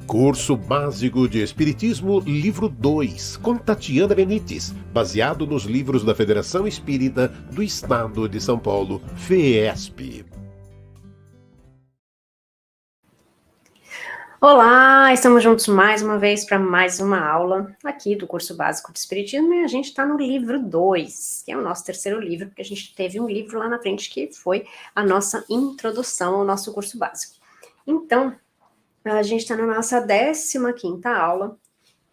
Curso Básico de Espiritismo, livro 2, com Tatiana Benites, baseado nos livros da Federação Espírita do Estado de São Paulo, FEESP. Olá, estamos juntos mais uma vez para mais uma aula aqui do Curso Básico de Espiritismo e a gente está no livro 2, que é o nosso terceiro livro, porque a gente teve um livro lá na frente que foi a nossa introdução ao nosso curso básico. Então, a gente está na nossa 15ª aula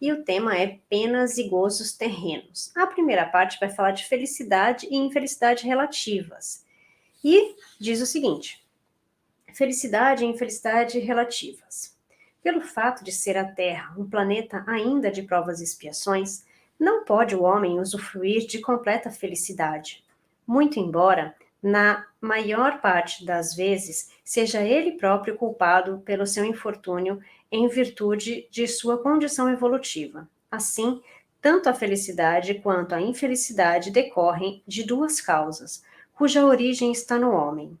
e o tema é penas e gozos terrenos. A primeira parte vai falar de felicidade e infelicidade relativas. E diz o seguinte: felicidade e infelicidade relativas. Pelo fato de ser a Terra um planeta ainda de provas e expiações, não pode o homem usufruir de completa felicidade, muito embora, na maior parte das vezes, seja ele próprio culpado pelo seu infortúnio em virtude de sua condição evolutiva. Assim, tanto a felicidade quanto a infelicidade decorrem de duas causas, cuja origem está no homem.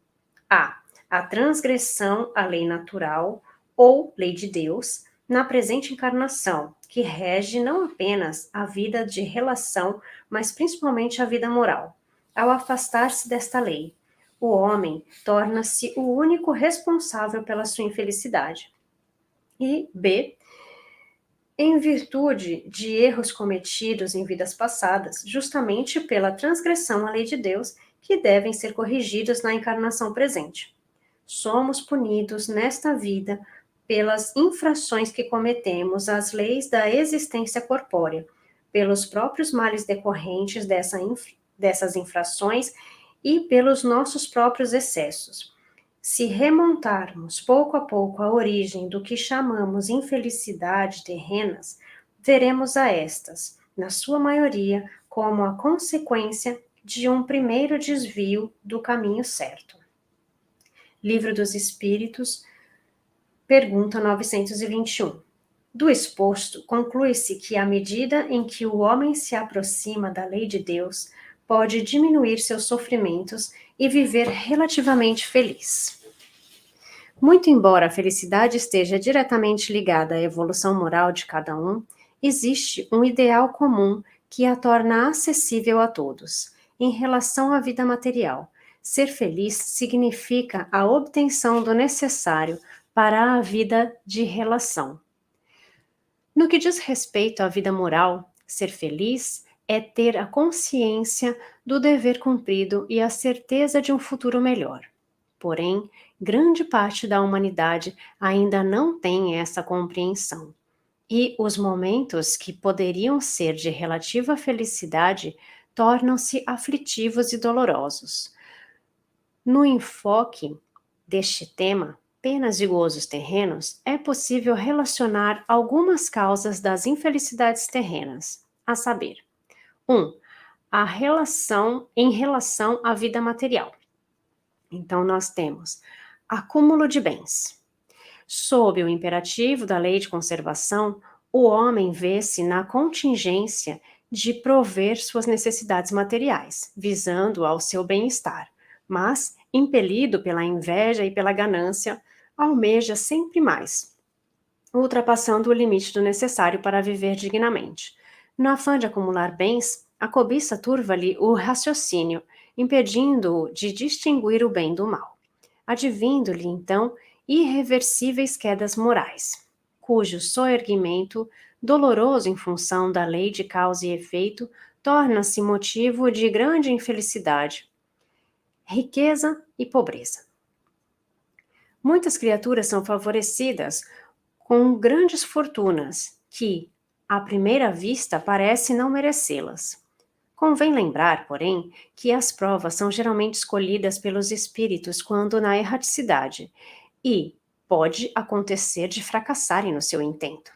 A transgressão à lei natural, ou lei de Deus, na presente encarnação, que rege não apenas a vida de relação, mas principalmente a vida moral. Ao afastar-se desta lei, o homem torna-se o único responsável pela sua infelicidade. E B, em virtude de erros cometidos em vidas passadas, justamente pela transgressão à lei de Deus, que devem ser corrigidos na encarnação presente. Somos punidos nesta vida pelas infrações que cometemos às leis da existência corpórea, pelos próprios males decorrentes dessas infrações e pelos nossos próprios excessos. Se remontarmos pouco a pouco a origem do que chamamos infelicidade terrenas, veremos a estas, na sua maioria, como a consequência de um primeiro desvio do caminho certo. Livro dos Espíritos, pergunta 921. Do exposto, conclui-se que à medida em que o homem se aproxima da lei de Deus, pode diminuir seus sofrimentos e viver relativamente feliz. Muito embora a felicidade esteja diretamente ligada à evolução moral de cada um, existe um ideal comum que a torna acessível a todos, em relação à vida material. Ser feliz significa a obtenção do necessário para a vida de relação. No que diz respeito à vida moral, ser feliz é ter a consciência do dever cumprido e a certeza de um futuro melhor. Porém, grande parte da humanidade ainda não tem essa compreensão. E os momentos que poderiam ser de relativa felicidade tornam-se aflitivos e dolorosos. No enfoque deste tema, penas e gozos terrenos, é possível relacionar algumas causas das infelicidades terrenas, a saber: 1. Em relação à vida material. Então, nós temos acúmulo de bens. Sob o imperativo da lei de conservação, o homem vê-se na contingência de prover suas necessidades materiais, visando ao seu bem-estar, mas, impelido pela inveja e pela ganância, almeja sempre mais, ultrapassando o limite do necessário para viver dignamente. No afã de acumular bens, a cobiça turva-lhe o raciocínio, impedindo-o de distinguir o bem do mal, advindo-lhe, então, irreversíveis quedas morais, cujo soerguimento, doloroso em função da lei de causa e efeito, torna-se motivo de grande infelicidade, riqueza e pobreza. Muitas criaturas são favorecidas com grandes fortunas que, à primeira vista, parece não merecê-las. Convém lembrar, porém, que as provas são geralmente escolhidas pelos espíritos quando na erraticidade, e pode acontecer de fracassarem no seu intento.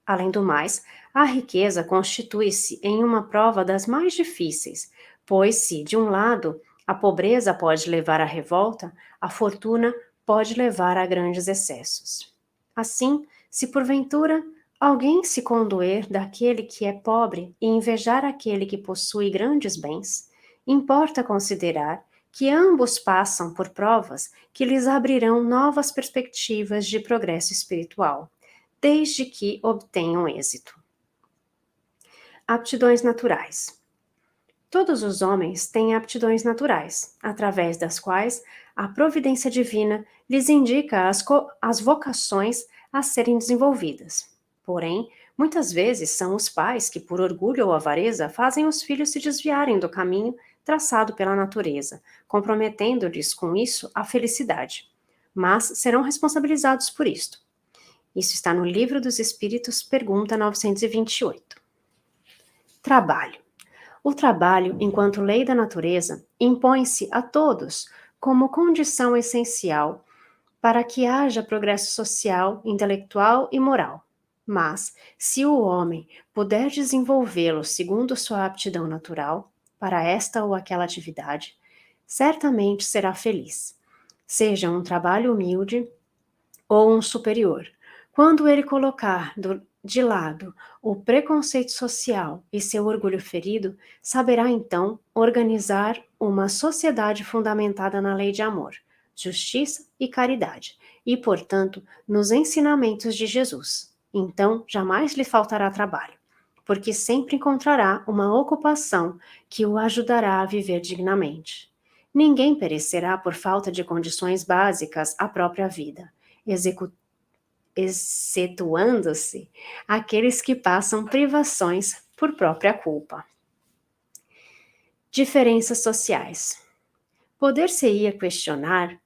Além do mais, a riqueza constitui-se em uma prova das mais difíceis, pois se, de um lado, a pobreza pode levar à revolta, a fortuna pode levar a grandes excessos. Assim, se porventura alguém se condoer daquele que é pobre e invejar aquele que possui grandes bens, importa considerar que ambos passam por provas que lhes abrirão novas perspectivas de progresso espiritual, desde que obtenham êxito. Aptidões naturais. Todos os homens têm aptidões naturais, através das quais a providência divina lhes indica as vocações a serem desenvolvidas. Porém, muitas vezes são os pais que, por orgulho ou avareza, fazem os filhos se desviarem do caminho traçado pela natureza, comprometendo-lhes com isso a felicidade. Mas serão responsabilizados por isto. Isso está no Livro dos Espíritos, pergunta 928. Trabalho. O trabalho, enquanto lei da natureza, impõe-se a todos como condição essencial para que haja progresso social, intelectual e moral. Mas, se o homem puder desenvolvê-lo segundo sua aptidão natural para esta ou aquela atividade, certamente será feliz, seja um trabalho humilde ou um superior. Quando ele colocar de lado o preconceito social e seu orgulho ferido, saberá então organizar uma sociedade fundamentada na lei de amor, justiça e caridade, e, portanto, nos ensinamentos de Jesus. Então, jamais lhe faltará trabalho, porque sempre encontrará uma ocupação que o ajudará a viver dignamente. Ninguém perecerá por falta de condições básicas à própria vida, excetuando-se aqueles que passam privações por própria culpa. Diferenças sociais. Poder-se-ia questionar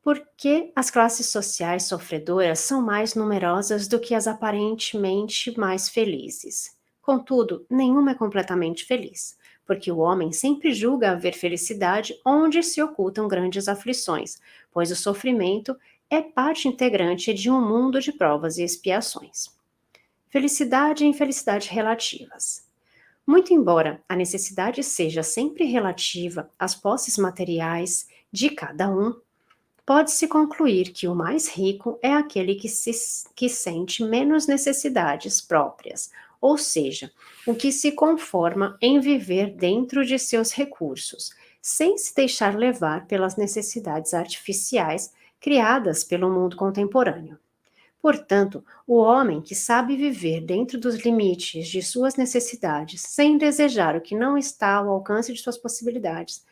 por que as classes sociais sofredoras são mais numerosas do que as aparentemente mais felizes. Contudo, nenhuma é completamente feliz, porque o homem sempre julga haver felicidade onde se ocultam grandes aflições, pois o sofrimento é parte integrante de um mundo de provas e expiações. Felicidade e infelicidade relativas. Muito embora a necessidade seja sempre relativa às posses materiais de cada um, pode-se concluir que o mais rico é aquele que sente menos necessidades próprias, ou seja, o que se conforma em viver dentro de seus recursos, sem se deixar levar pelas necessidades artificiais criadas pelo mundo contemporâneo. Portanto, o homem que sabe viver dentro dos limites de suas necessidades, sem desejar o que não está ao alcance de suas possibilidades,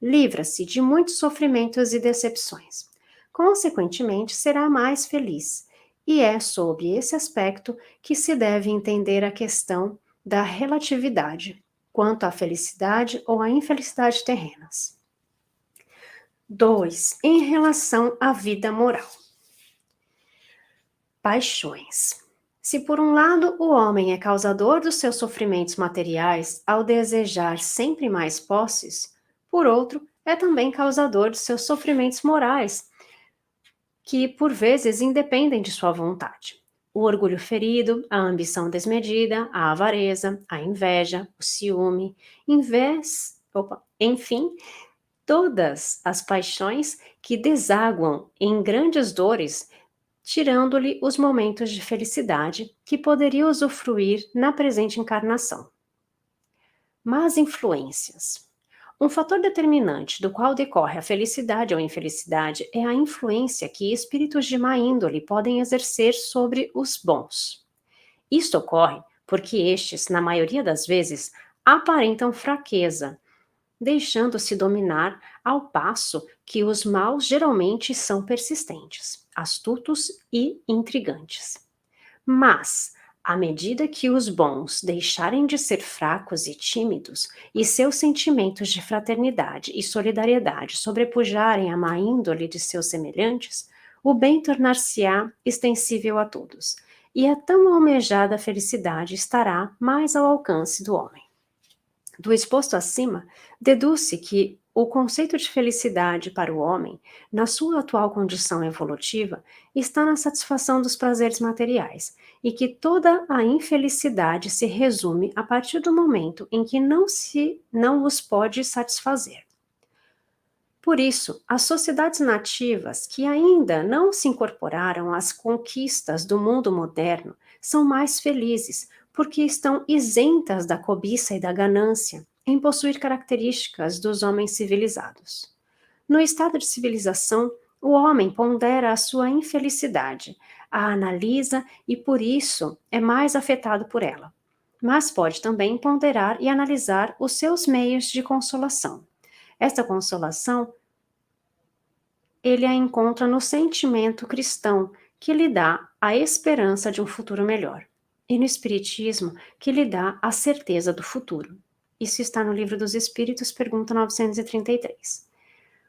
livra-se de muitos sofrimentos e decepções. Consequentemente, será mais feliz. E é sob esse aspecto que se deve entender a questão da relatividade, quanto à felicidade ou à infelicidade terrenas. 2. Em relação à vida moral. Paixões. Se por um lado o homem é causador dos seus sofrimentos materiais ao desejar sempre mais posses, por outro, é também causador dos seus sofrimentos morais, que por vezes independem de sua vontade. O orgulho ferido, a ambição desmedida, a avareza, a inveja, o ciúme, enfim, todas as paixões que desaguam em grandes dores, tirando-lhe os momentos de felicidade que poderia usufruir na presente encarnação. Más influências. Um fator determinante do qual decorre a felicidade ou infelicidade é a influência que espíritos de má índole podem exercer sobre os bons. Isto ocorre porque estes, na maioria das vezes, aparentam fraqueza, deixando-se dominar, ao passo que os maus geralmente são persistentes, astutos e intrigantes. Mas, à medida que os bons deixarem de ser fracos e tímidos, e seus sentimentos de fraternidade e solidariedade sobrepujarem a má índole de seus semelhantes, o bem tornar-se-á extensível a todos, e a tão almejada felicidade estará mais ao alcance do homem. Do exposto acima, deduz-se que o conceito de felicidade para o homem, na sua atual condição evolutiva, está na satisfação dos prazeres materiais, e que toda a infelicidade se resume a partir do momento em que não os pode satisfazer. Por isso, as sociedades nativas que ainda não se incorporaram às conquistas do mundo moderno são mais felizes, porque estão isentas da cobiça e da ganância, em possuir características dos homens civilizados. No estado de civilização, o homem pondera a sua infelicidade, a analisa e, por isso, é mais afetado por ela. Mas pode também ponderar e analisar os seus meios de consolação. Esta consolação ele a encontra no sentimento cristão, que lhe dá a esperança de um futuro melhor, e no Espiritismo, que lhe dá a certeza do futuro. Isso está no Livro dos Espíritos, pergunta 933.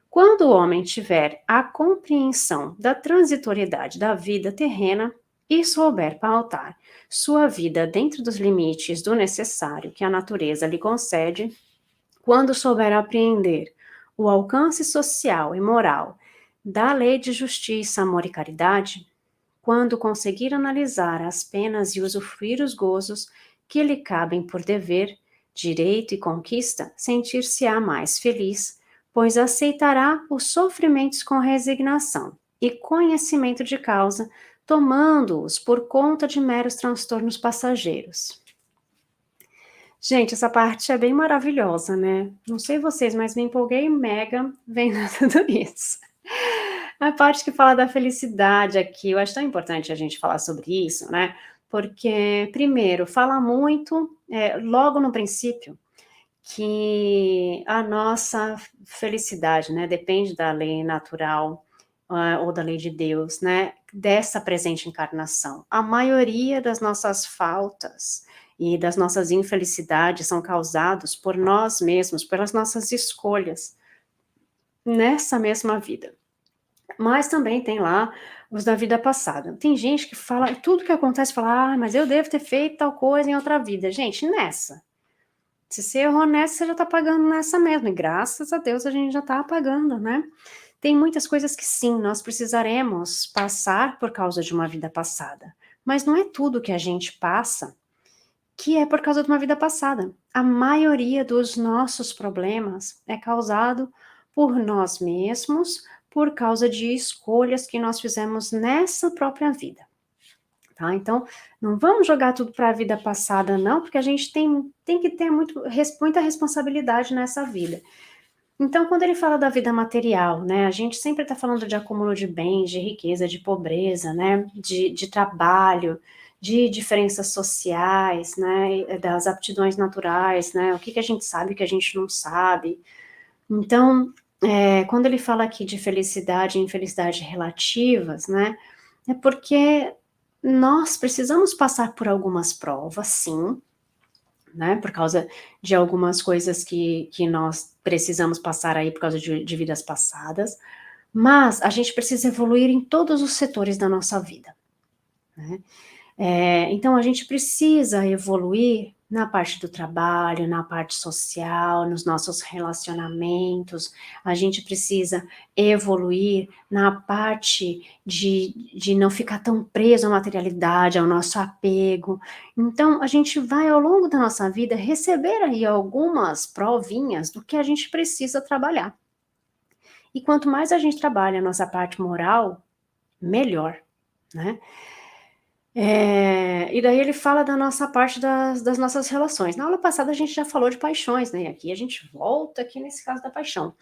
Quando o homem tiver a compreensão da transitoriedade da vida terrena e souber pautar sua vida dentro dos limites do necessário que a natureza lhe concede, quando souber apreender o alcance social e moral da lei de justiça, amor e caridade, quando conseguir analisar as penas e usufruir os gozos que lhe cabem por dever, direito e conquista, sentir-se-á mais feliz, pois aceitará os sofrimentos com resignação e conhecimento de causa, tomando-os por conta de meros transtornos passageiros. Gente, essa parte é bem maravilhosa, né? Não sei vocês, mas me empolguei mega vendo tudo isso. A parte que fala da felicidade aqui, eu acho tão importante a gente falar sobre isso, né? Porque, primeiro, fala muito, logo no princípio, que a nossa felicidade, né, depende da lei natural, ou da lei de Deus, né, dessa presente encarnação. A maioria das nossas faltas e das nossas infelicidades são causados por nós mesmos, pelas nossas escolhas nessa mesma vida. Mas também tem lá os da vida passada. Tem gente que fala, tudo que acontece, fala, mas eu devo ter feito tal coisa em outra vida. Gente, nessa. Se você errou nessa, você já tá pagando nessa mesmo. E graças a Deus a gente já tá pagando, né? Tem muitas coisas que sim, nós precisaremos passar por causa de uma vida passada. Mas não é tudo que a gente passa que é por causa de uma vida passada. A maioria dos nossos problemas é causado por nós mesmos, por causa de escolhas que nós fizemos nessa própria vida. Tá? Então, não vamos jogar tudo para a vida passada, não, porque a gente tem que ter muita responsabilidade nessa vida. Então, quando ele fala da vida material, né, a gente sempre está falando de acúmulo de bens, de riqueza, de pobreza, né, de trabalho, de diferenças sociais, né, das aptidões naturais, né, o que a gente sabe, o que a gente não sabe. Então, quando ele fala aqui de felicidade e infelicidade relativas, né, é porque nós precisamos passar por algumas provas, sim, né, por causa de algumas coisas que nós precisamos passar aí por causa de vidas passadas, mas a gente precisa evoluir em todos os setores da nossa vida, né. Então a gente precisa evoluir na parte do trabalho, na parte social, nos nossos relacionamentos, a gente precisa evoluir na parte de não ficar tão preso à materialidade, ao nosso apego. Então a gente vai ao longo da nossa vida receber aí algumas provinhas do que a gente precisa trabalhar. E quanto mais a gente trabalha a nossa parte moral, melhor, né? E daí ele fala da nossa parte das nossas relações. Na aula passada a gente já falou de paixões, né? Aqui a gente volta aqui nesse caso da paixão,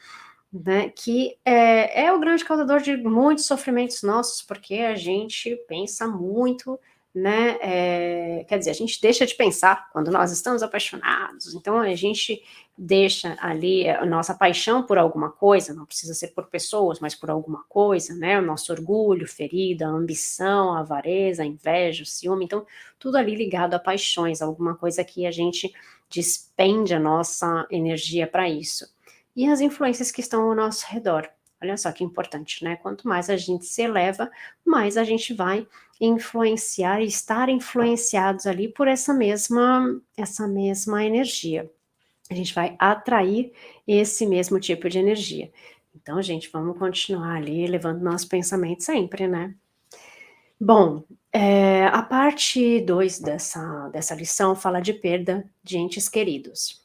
né? Que é o grande causador de muitos sofrimentos nossos, porque a gente pensa muito, né? Quer dizer, a gente deixa de pensar quando nós estamos apaixonados. Então a gente deixa ali a nossa paixão por alguma coisa, não precisa ser por pessoas, mas por alguma coisa, né? O nosso orgulho ferido, a ambição, a avareza, a inveja, o ciúme. Então, tudo ali ligado a paixões, alguma coisa que a gente despende a nossa energia para isso. E as influências que estão ao nosso redor. Olha só que importante, né? Quanto mais a gente se eleva, mais a gente vai influenciar e estar influenciados ali por essa mesma energia. A gente vai atrair esse mesmo tipo de energia. Então, gente, vamos continuar ali levando nosso pensamento sempre, né? Bom, a parte 2 dessa lição fala de perda de entes queridos.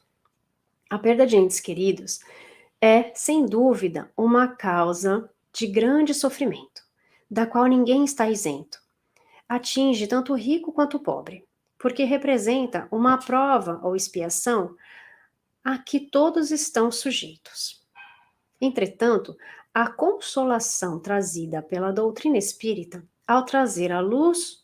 A perda de entes queridos é, sem dúvida, uma causa de grande sofrimento, da qual ninguém está isento. Atinge tanto o rico quanto o pobre, porque representa uma prova ou expiação a que todos estão sujeitos. Entretanto, a consolação trazida pela doutrina espírita ao trazer à luz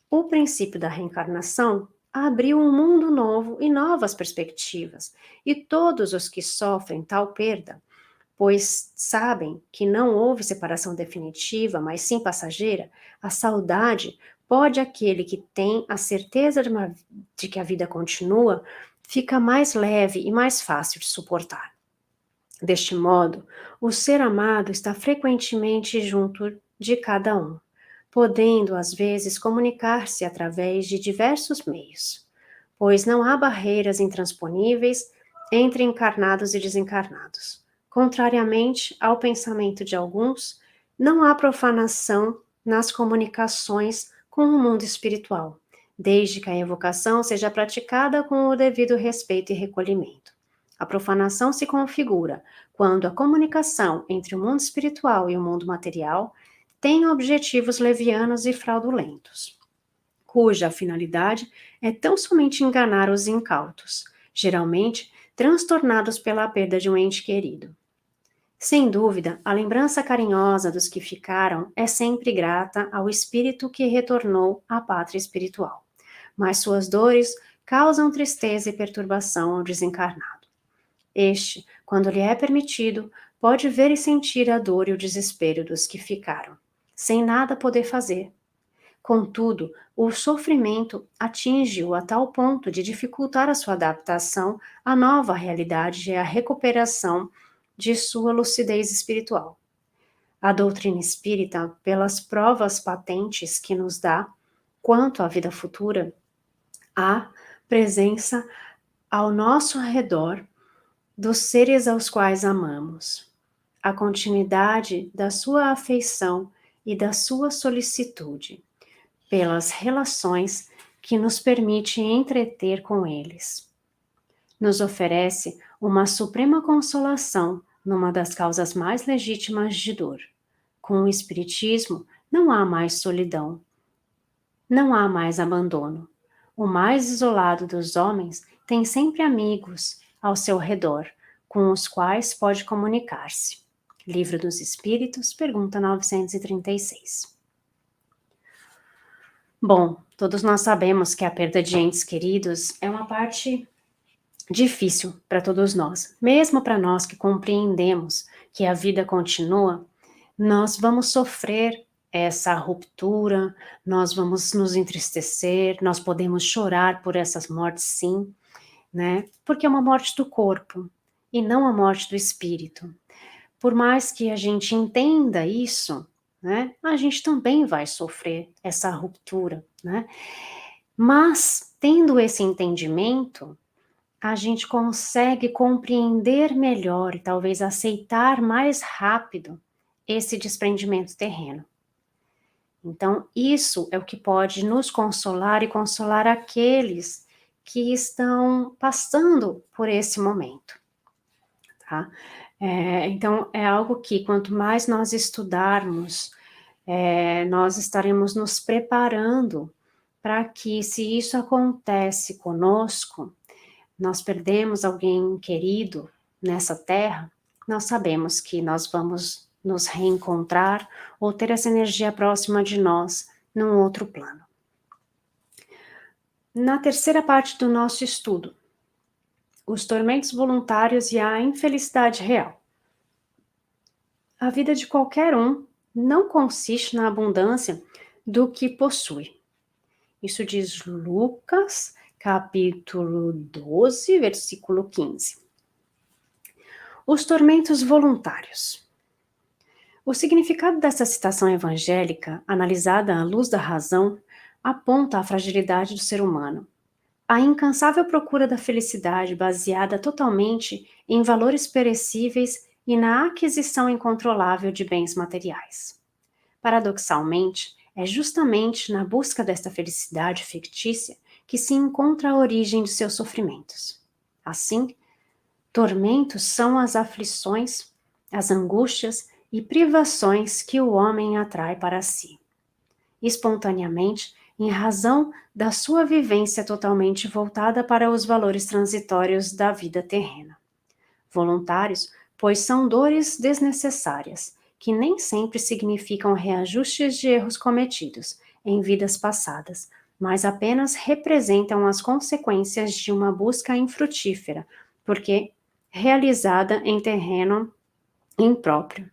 o princípio da reencarnação, abriu um mundo novo e novas perspectivas, e todos os que sofrem tal perda, pois sabem que não houve separação definitiva, mas sim passageira, a saudade pode aquele que tem a certeza de que a vida continua, fica mais leve e mais fácil de suportar. Deste modo, o ser amado está frequentemente junto de cada um, podendo às vezes comunicar-se através de diversos meios, pois não há barreiras intransponíveis entre encarnados e desencarnados. Contrariamente ao pensamento de alguns, não há profanação nas comunicações com o mundo espiritual, desde que a evocação seja praticada com o devido respeito e recolhimento. A profanação se configura quando a comunicação entre o mundo espiritual e o mundo material tem objetivos levianos e fraudulentos, cuja finalidade é tão somente enganar os incautos, geralmente transtornados pela perda de um ente querido. Sem dúvida, a lembrança carinhosa dos que ficaram é sempre grata ao espírito que retornou à pátria espiritual, mas suas dores causam tristeza e perturbação ao desencarnado. Este, quando lhe é permitido, pode ver e sentir a dor e o desespero dos que ficaram, sem nada poder fazer. Contudo, o sofrimento atinge-o a tal ponto de dificultar a sua adaptação à nova realidade e a recuperação de sua lucidez espiritual. A doutrina espírita, pelas provas patentes que nos dá quanto à vida futura, há presença ao nosso redor dos seres aos quais amamos, a continuidade da sua afeição e da sua solicitude, pelas relações que nos permite entreter com eles. Nos oferece uma suprema consolação numa das causas mais legítimas de dor. Com o Espiritismo não há mais solidão, não há mais abandono. O mais isolado dos homens tem sempre amigos ao seu redor, com os quais pode comunicar-se. Livro dos Espíritos, pergunta 936. Bom, todos nós sabemos que a perda de entes queridos é uma parte difícil para todos nós. Mesmo para nós que compreendemos que a vida continua, nós vamos sofrer essa ruptura, nós vamos nos entristecer, nós podemos chorar por essas mortes, sim, né? Porque é uma morte do corpo e não a morte do espírito. Por mais que a gente entenda isso, né? A gente também vai sofrer essa ruptura, né? Mas, tendo esse entendimento, a gente consegue compreender melhor e talvez aceitar mais rápido esse desprendimento terreno. Então, isso é o que pode nos consolar e consolar aqueles que estão passando por esse momento, tá? Então, é algo que quanto mais nós estudarmos, nós estaremos nos preparando para que, se isso acontece conosco, nós perdemos alguém querido nessa terra, nós sabemos que nós vamos nos reencontrar ou ter essa energia próxima de nós num outro plano. Na terceira parte do nosso estudo, os tormentos voluntários e a infelicidade real. A vida de qualquer um não consiste na abundância do que possui. Isso diz Lucas, capítulo 12, versículo 15. Os tormentos voluntários. O significado dessa citação evangélica, analisada à luz da razão, aponta a fragilidade do ser humano, a incansável procura da felicidade baseada totalmente em valores perecíveis e na aquisição incontrolável de bens materiais. Paradoxalmente, é justamente na busca desta felicidade fictícia que se encontra a origem de seus sofrimentos. Assim, tormentos são as aflições, as angústias e privações que o homem atrai para si, espontaneamente, em razão da sua vivência totalmente voltada para os valores transitórios da vida terrena. Voluntários, pois são dores desnecessárias, que nem sempre significam reajustes de erros cometidos em vidas passadas, mas apenas representam as consequências de uma busca infrutífera, porque realizada em terreno impróprio.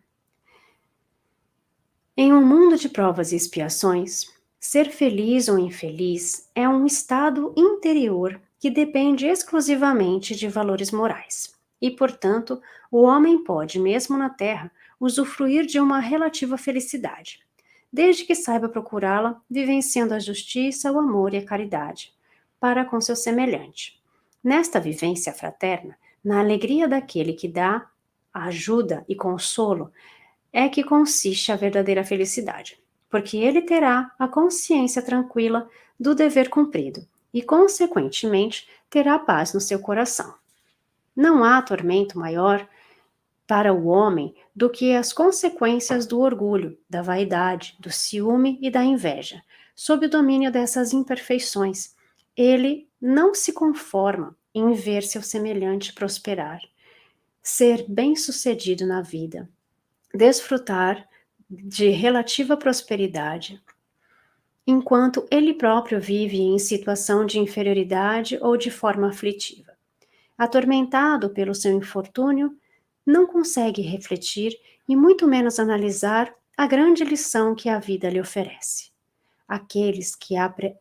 Em um mundo de provas e expiações, ser feliz ou infeliz é um estado interior que depende exclusivamente de valores morais. E, portanto, o homem pode, mesmo na Terra, usufruir de uma relativa felicidade, desde que saiba procurá-la, vivenciando a justiça, o amor e a caridade, para com seu semelhante. Nesta vivência fraterna, na alegria daquele que dá ajuda e consolo, é que consiste a verdadeira felicidade, porque ele terá a consciência tranquila do dever cumprido e, consequentemente, terá paz no seu coração. Não há tormento maior para o homem do que as consequências do orgulho, da vaidade, do ciúme e da inveja. Sob o domínio dessas imperfeições, ele não se conforma em ver seu semelhante prosperar, ser bem-sucedido na vida, desfrutar de relativa prosperidade, enquanto ele próprio vive em situação de inferioridade ou de forma aflitiva. Atormentado pelo seu infortúnio, não consegue refletir e muito menos analisar a grande lição que a vida lhe oferece. Aqueles que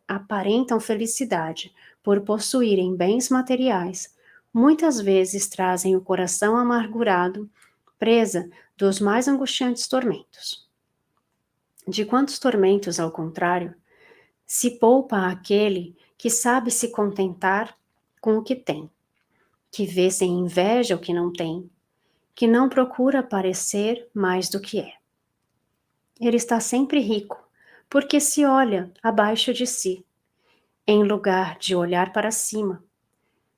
aparentam felicidade por possuírem bens materiais, muitas vezes trazem o coração amargurado, presa dos mais angustiantes tormentos. De quantos tormentos, ao contrário, se poupa aquele que sabe se contentar com o que tem, que vê sem inveja o que não tem, que não procura parecer mais do que é. Ele está sempre rico, porque se olha abaixo de si, em lugar de olhar para cima.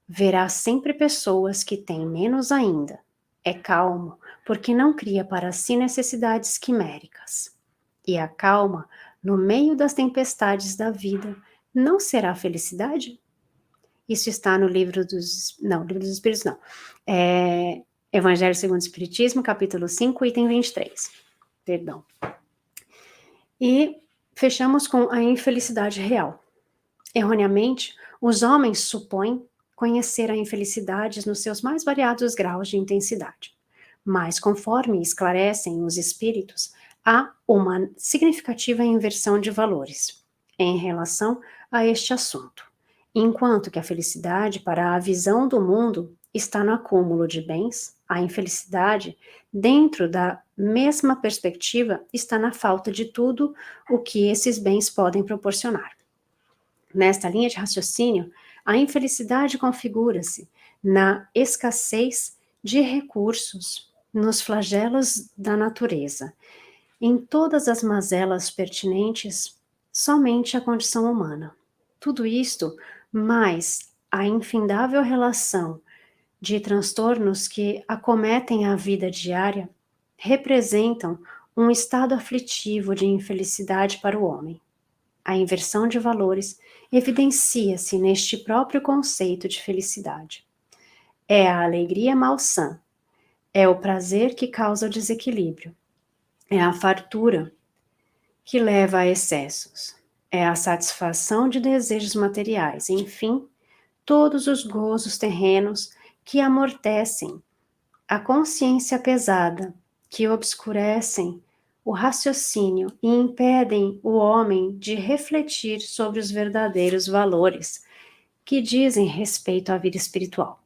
Verá sempre pessoas que têm menos ainda. É calmo, porque não cria para si necessidades quiméricas. E a calma, no meio das tempestades da vida, não será felicidade? Isso está no livro dos... Não, livro dos Espíritos não. Evangelho segundo o Espiritismo, capítulo 5, item 23. Perdão. E fechamos com a infelicidade real. Erroneamente, os homens supõem conhecer a infelicidade nos seus mais variados graus de intensidade. Mas, conforme esclarecem os espíritos, há uma significativa inversão de valores em relação a este assunto. Enquanto que a felicidade, para a visão do mundo, está no acúmulo de bens, a infelicidade, dentro da mesma perspectiva, está na falta de tudo o que esses bens podem proporcionar. Nesta linha de raciocínio, a infelicidade configura-se na escassez de recursos, nos flagelos da natureza, em todas as mazelas pertinentes somente à condição humana. Tudo isto, mais a infindável relação de transtornos que acometem a vida diária, representam um estado aflitivo de infelicidade para o homem. A inversão de valores evidencia-se neste próprio conceito de felicidade. É a alegria malsã, é o prazer que causa o desequilíbrio, é a fartura que leva a excessos, é a satisfação de desejos materiais, enfim, todos os gozos terrenos que amortecem a consciência pesada, que obscurecem o raciocínio e impedem o homem de refletir sobre os verdadeiros valores que dizem respeito à vida espiritual.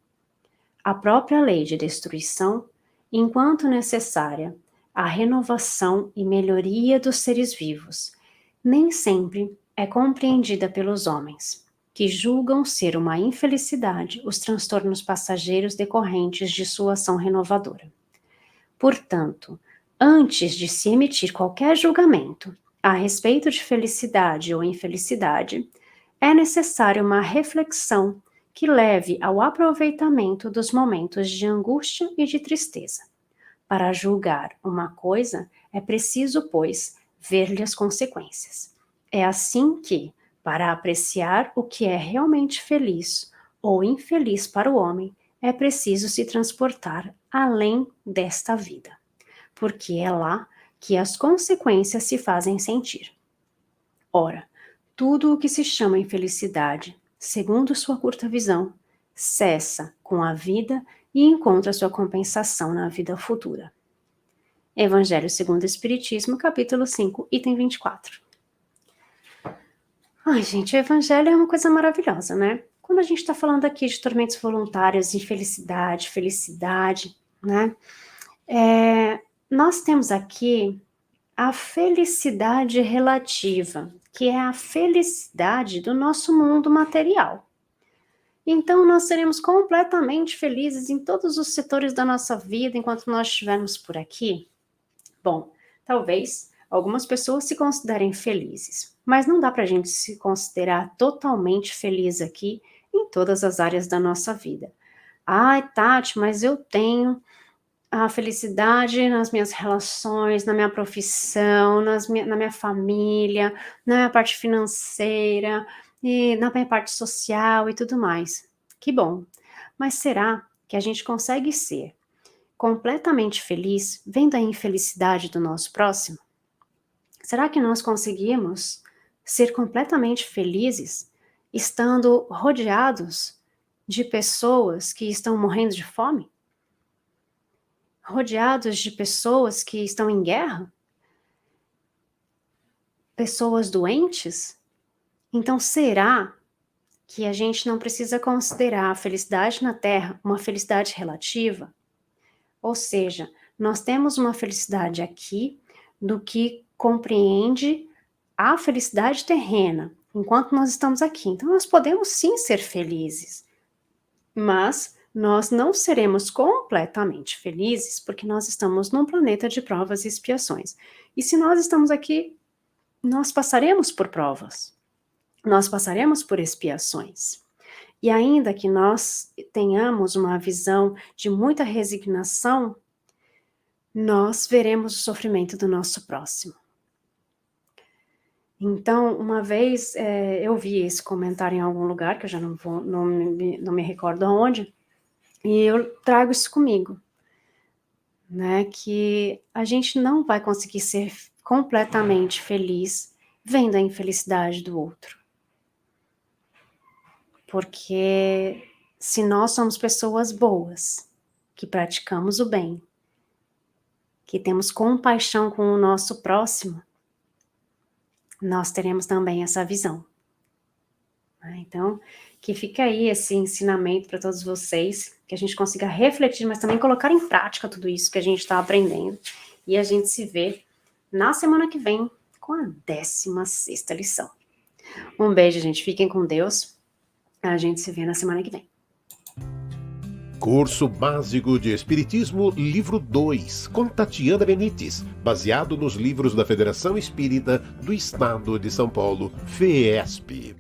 A própria lei de destruição, enquanto necessária à renovação e melhoria dos seres vivos, nem sempre é compreendida pelos homens, que julgam ser uma infelicidade os transtornos passageiros decorrentes de sua ação renovadora. Portanto, antes de se emitir qualquer julgamento a respeito de felicidade ou infelicidade, é necessária uma reflexão que leve ao aproveitamento dos momentos de angústia e de tristeza. Para julgar uma coisa, é preciso, pois, ver-lhe as consequências. É assim que, para apreciar o que é realmente feliz ou infeliz para o homem, é preciso se transportar além desta vida, porque é lá, que as consequências se fazem sentir. Ora, tudo o que se chama infelicidade, segundo sua curta visão, cessa com a vida e encontra sua compensação na vida futura. Evangelho segundo o Espiritismo, capítulo 5, item 24. Ai, gente, o Evangelho é uma coisa maravilhosa, né? Quando a gente está falando aqui de tormentos voluntários, infelicidade, felicidade, né? Nós temos aqui a felicidade relativa, que é a felicidade do nosso mundo material. Então, nós seremos completamente felizes em todos os setores da nossa vida enquanto nós estivermos por aqui? Bom, talvez algumas pessoas se considerem felizes, mas não dá para a gente se considerar totalmente feliz aqui em todas as áreas da nossa vida. Ai, Tati, mas eu tenho a felicidade nas minhas relações, na minha profissão, na minha família, na minha parte financeira, e na minha parte social e tudo mais. Que bom. Mas será que a gente consegue ser completamente feliz vendo a infelicidade do nosso próximo? Será que nós conseguimos ser completamente felizes estando rodeados de pessoas que estão morrendo de fome? Rodeados de pessoas que estão em guerra? Pessoas doentes? Então, será que a gente não precisa considerar a felicidade na Terra uma felicidade relativa? Ou seja, nós temos uma felicidade aqui do que compreende a felicidade terrena, enquanto nós estamos aqui. Então, nós podemos sim ser felizes, mas nós não seremos completamente felizes porque nós estamos num planeta de provas e expiações. E se nós estamos aqui, nós passaremos por provas. Nós passaremos por expiações. E ainda que nós tenhamos uma visão de muita resignação, nós veremos o sofrimento do nosso próximo. Então, uma vez eu vi esse comentário em algum lugar, que eu já não me recordo aonde, e eu trago isso comigo, né? Que a gente não vai conseguir ser completamente feliz vendo a infelicidade do outro. Porque se nós somos pessoas boas, que praticamos o bem, que temos compaixão com o nosso próximo, nós teremos também essa visão. Então, que fica aí esse ensinamento para todos vocês, que a gente consiga refletir, mas também colocar em prática tudo isso que a gente está aprendendo, e a gente se vê na semana que vem com a 16ª lição. Um beijo, gente, fiquem com Deus. A gente se vê na semana que vem. Curso Básico de Espiritismo, livro 2, com Tatiana Benites, baseado nos livros da Federação Espírita do Estado de São Paulo, FEESP.